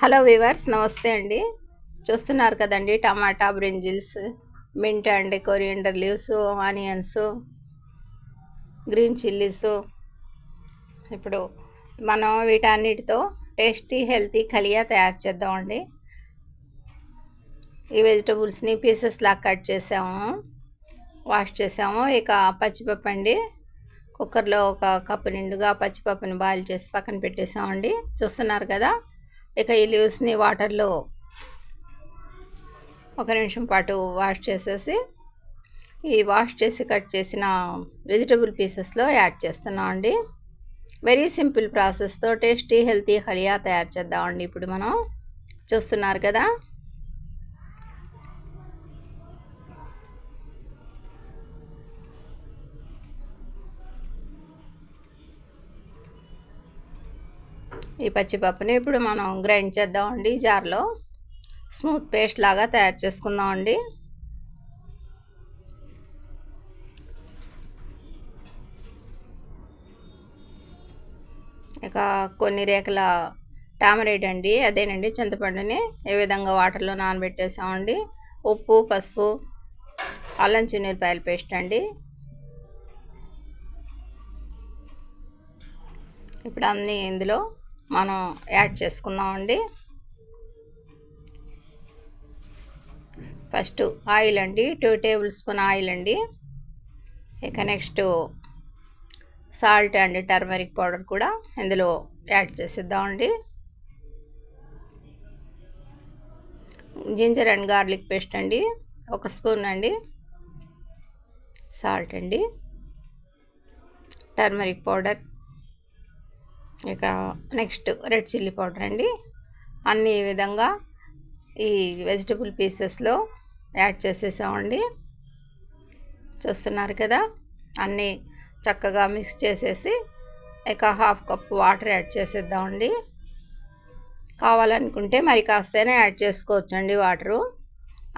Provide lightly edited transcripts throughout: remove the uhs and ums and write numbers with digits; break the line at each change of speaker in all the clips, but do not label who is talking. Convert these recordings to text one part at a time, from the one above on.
Hello weavers, నమస్తే అండి. చూస్తున్నారు కదండి, tomato, brinjals, mint and coriander leaves, onions, green chillies. ఇప్పుడు మనం వీటన్నిటితో టేస్టీ హెల్తీ కలియా తయారు చేద్దామండి. ఈ వెజిటబుల్స్ని పీసెస్ లాగా కట్ చేసాము, వాష్ చేసాము. ఇక పచ్చిపప్పు అండి, కుక్కర్లో ఒక కప్పు నిండుగా పచ్చిపప్పుని బాయిల్ చేసి పక్కన పెట్టేసామండి. చూస్తున్నారు కదా. ఇక ఈ లీవ్స్ని వాటర్లో ఒక నిమిషం పాటు వాష్ చేసేసి ఈ వాష్ చేసి కట్ చేసిన వెజిటబుల్ పీసెస్లో యాడ్ చేస్తున్నాం అండి. వెరీ సింపుల్ ప్రాసెస్తో టేస్టీ హెల్తీ హలియా తయారు చేద్దామండి. ఇప్పుడు మనం చూస్తున్నారు కదా. ఈ పచ్చిపప్పుని ఇప్పుడు మనం గ్రైండ్ చేద్దామండి. జార్లో స్మూత్ పేస్ట్ లాగా తయారు చేసుకుందామండి. ఇక కొన్ని రేఖల టామరేట్ అండి, అదేనండి చింతపండుని ఏ విధంగా వాటర్లో నానబెట్టేసామండి. ఉప్పు, పసుపు, అల్లం చిన్నులపాయల పేస్ట్ అండి. ఇప్పుడు అన్నీ ఇందులో మనం యాడ్ చేసుకుందామండి. ఫస్ట్ ఆయిల్ అండి, 2 టేబుల్ స్పూన్ ఆయిల్ అండి. ఇక next salt and turmeric powder కూడా ఇందులో యాడ్ చేసేద్దామండి. జింజర్ అండ్ గార్లిక్ పేస్ట్ అండి, 1 స్పూన్ అండి. సాల్ట్ అండి, టర్మరిక్ పౌడర్, ఇక నెక్స్ట్ రెడ్ చిల్లీ పౌడర్ అండి. అన్ని ఈ విధంగా ఈ వెజిటబుల్ పీసెస్లో యాడ్ చేసేసామండి. చూస్తున్నారు కదా. అన్నీ చక్కగా మిక్స్ చేసేసి ఇక 1/2 కప్పు వాటర్ యాడ్ చేసేద్దామండి. కావాలనుకుంటే మరి కాస్తైనా యాడ్ చేసుకోవచ్చండి వాటరు.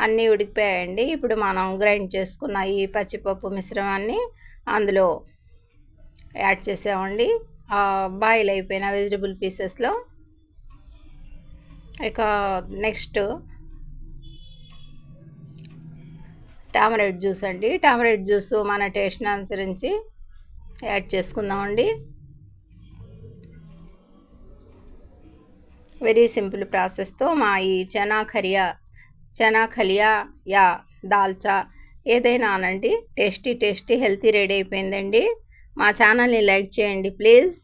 అన్నీ ఉడికిపోయాయండి. ఇప్పుడు మనం గ్రైండ్ చేసుకున్న ఈ పచ్చిపప్పు మిశ్రమాన్ని అందులో యాడ్ చేసామండి, బాయిల్ అయిపోయిన వెజిటబుల్ పీసెస్లో. ఇక నెక్స్ట్ టామరేట్ జ్యూస్ అండి. టామరేట్ జ్యూస్ మన టేస్ట్ని అనుసరించి యాడ్ చేసుకుందామండి. వెరీ సింపుల్ ప్రాసెస్తో మా ఈ చనా ఖలియా యా దాల్చా ఏదైనా అనండి, టేస్టీ హెల్తీ రెడీ అయిపోయిందండి. మా ఛానల్ని లైక్ చేయండి ప్లీజ్.